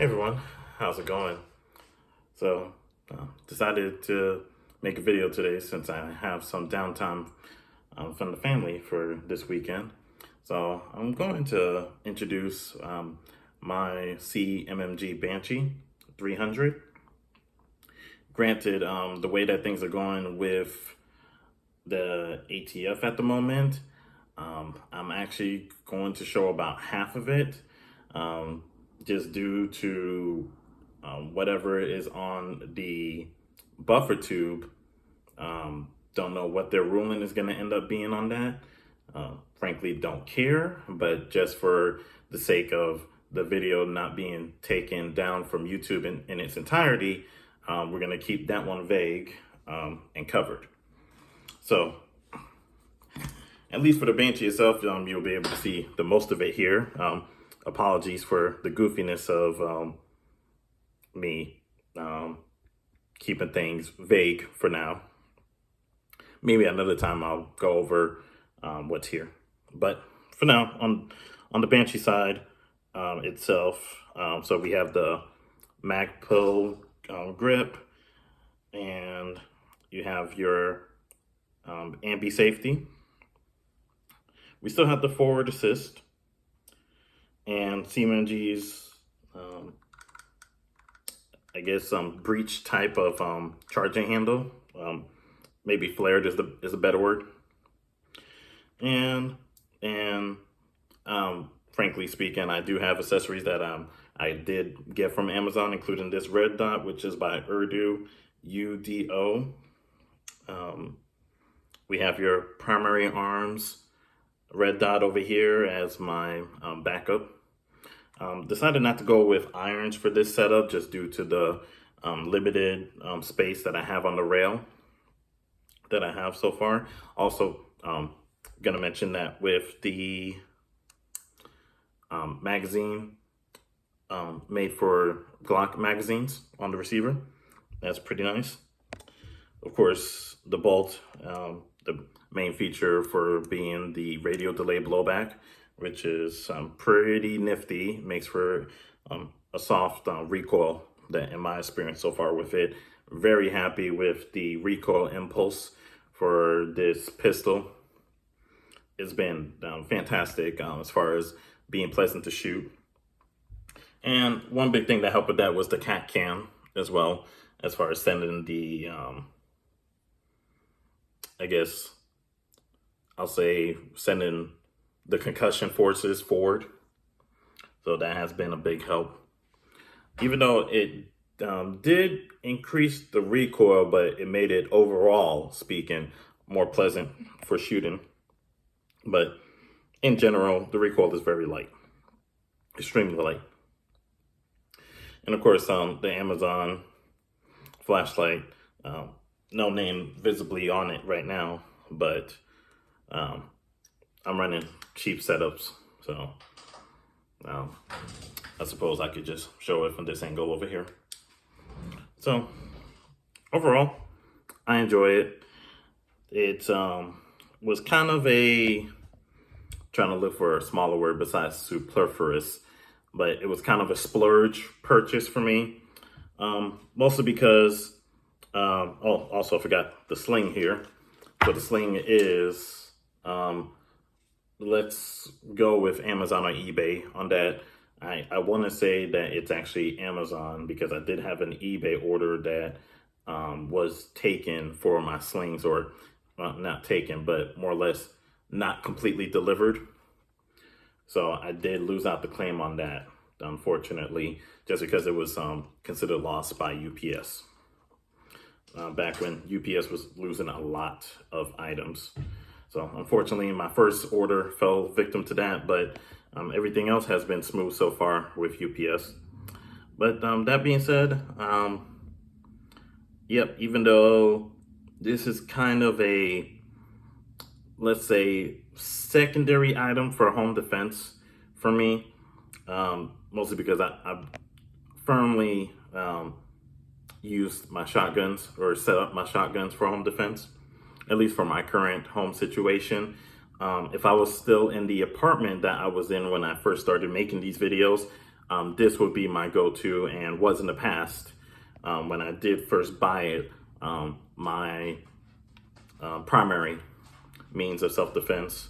Hey everyone, how's it going? So, decided to make a video today since I have some downtime from the family for this weekend. So, I'm going to introduce my Cmmg Banshee 300. Granted, the way that things are going with the ATF at the moment, I'm actually going to show about half of it. Just due to whatever is on the buffer tube. Don't know what their ruling is going to end up being on that. Frankly, don't care, but just for the sake of the video not being taken down from YouTube in its entirety, we're going to keep that one vague and covered. So, at least for the Banshee itself, you'll be able to see the most of it here. Apologies for the goofiness of me keeping things vague for now. Maybe another time I'll go over what's here. But for now, on the Banshee side itself, so we have the Magpul grip, and you have your ambi safety. We still have the forward assist and Cmmg's I guess some breech type of charging handle. Maybe flared is a better word. And frankly speaking, I do have accessories that I did get from Amazon, including this red dot, which is by Urdu UDO. We have your primary arms red dot over here as my backup. Decided not to go with irons for this setup just due to the limited space that I have on the rail that I have so far. Also, gonna mention that with the magazine made for Glock magazines on the receiver, that's pretty nice. Of course, the bolt, the main feature for being the radio delay blowback, which is pretty nifty, makes for a soft recoil that in my experience so far with it. Very happy with the recoil impulse for this pistol. It's been fantastic as far as being pleasant to shoot. And one big thing that helped with that was the cat cam as well, as far as sending the, I guess I'll say sending the concussion forces forward. So that has been a big help. Even though it did increase the recoil, but it made it overall speaking more pleasant for shooting. But in general, the recoil is very light, extremely light. And of course, the Amazon flashlight, no name visibly on it right now, but I'm running cheap setups, so I suppose I could just show it from this angle over here. So overall, I enjoy it. It was kind of trying to look for a smaller word besides superfluous, but it was kind of a splurge purchase for me, mostly because, also I forgot the sling here. So the sling is, let's go with Amazon or eBay on that. I want to say that it's actually Amazon because I did have an eBay order that was taken for my slings, or not taken, but more or less not completely delivered. So I did lose out the claim on that, unfortunately, just because it was considered lost by UPS. Back when UPS was losing a lot of items. So unfortunately, my first order fell victim to that, but everything else has been smooth so far with UPS. But that being said, yep, even though this is kind of a, let's say, secondary item for home defense for me, mostly because I firmly used my shotguns, or set up my shotguns for home defense, at least for my current home situation. If I was still in the apartment that I was in when I first started making these videos, this would be my go-to, and was in the past when I did first buy it, my primary means of self-defense.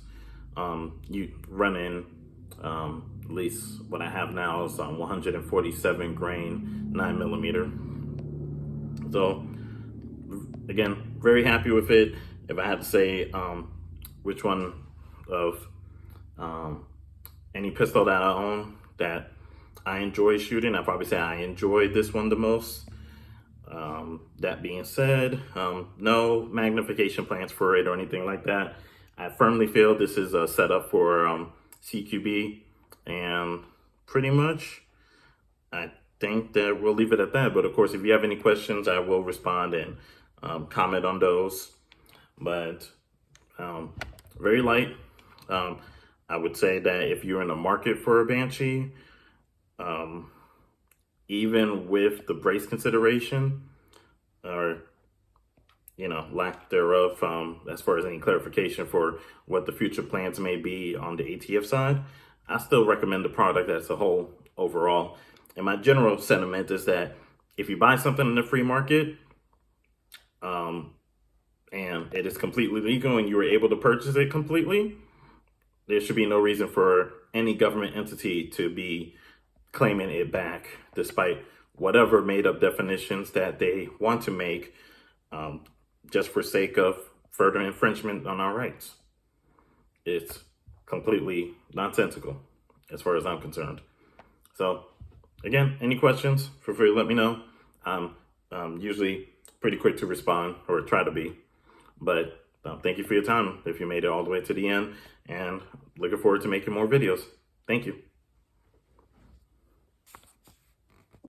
You run in, at least what I have now is 147 grain 9mm. So again, very happy with it. If I had to say which one of any pistol that I own that I enjoy shooting, I'd probably say I enjoy this one the most. That being said, no magnification plans for it or anything like that. I firmly feel this is a setup for CQB, and pretty much I think that we'll leave it at that. But of course, if you have any questions, I will respond and comment on those. But very light. I would say that if you're in the market for a Banshee, even with the brace consideration, or lack thereof, as far as any clarification for what the future plans may be on the ATF side, I still recommend the product as a whole overall. And my general sentiment is that if you buy something in the free market, and it is completely legal and you were able to purchase it completely, there should be no reason for any government entity to be claiming it back, despite whatever made up definitions that they want to make, just for sake of further infringement on our rights. It's completely nonsensical as far as I'm concerned. So again, any questions, feel free to let me know. I'm usually pretty quick to respond, or try to be. But thank you for your time if you made it all the way to the end, and looking forward to making more videos. Thank you.